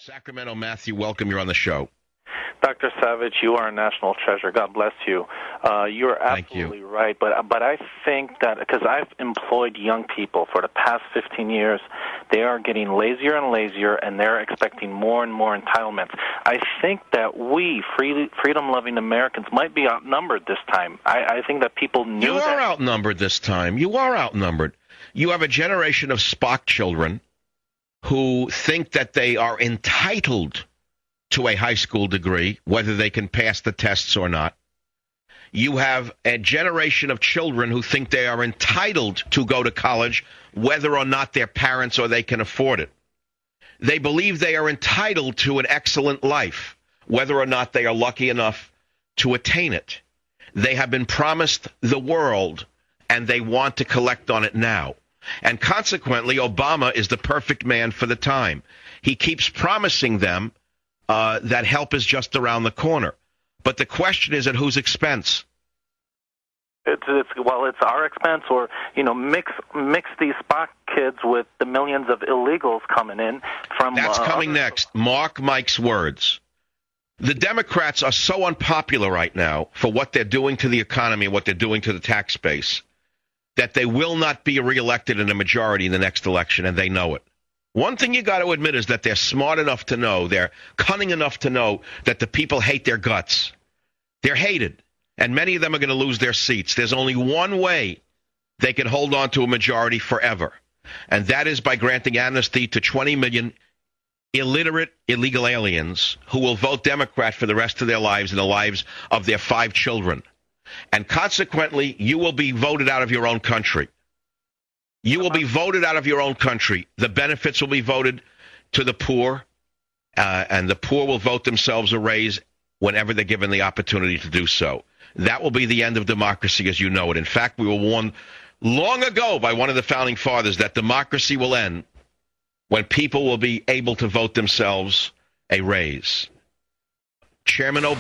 Sacramento, Matthew, welcome. You're on the show. Dr. Savage, you are a national treasure. God bless you. You're absolutely right. But I think that because I've employed young people for the past 15 years, they are getting lazier and lazier, and they're expecting more and more entitlements. I think that we, freedom-loving Americans, might be outnumbered this time. I think that people knew You are outnumbered this time. You are outnumbered. You have a generation of Spock children who think that they are entitled to a high school degree, whether they can pass the tests or not. You have a generation of children who think they are entitled to go to college, whether or not their parents or they can afford it. They believe they are entitled to an excellent life, whether or not they are lucky enough to attain it. They have been promised the world, and they want to collect on it now. And consequently, Obama is the perfect man for the time. He keeps promising them that help is just around the corner. But the question is, at whose expense? It's our expense, or mix these Spock kids with the millions of illegals coming in from. That's coming next. Mark Mike's words. The Democrats are so unpopular right now for what they're doing to the economy and what they're doing to the tax base that they will not be reelected in a majority in the next election, and they know it. One thing you got to admit is that they're smart enough to know, they're cunning enough to know that the people hate their guts. They're hated, and many of them are going to lose their seats. There's only one way they can hold on to a majority forever, and that is by granting amnesty to 20 million illiterate illegal aliens who will vote Democrat for the rest of their lives and the lives of their 5 children. And consequently, you will be voted out of your own country. You will be voted out of your own country. The benefits will be voted to the poor, and the poor will vote themselves a raise whenever they're given the opportunity to do so. That will be the end of democracy as you know it. In fact, we were warned long ago by one of the founding fathers that democracy will end when people will be able to vote themselves a raise. Chairman Obama.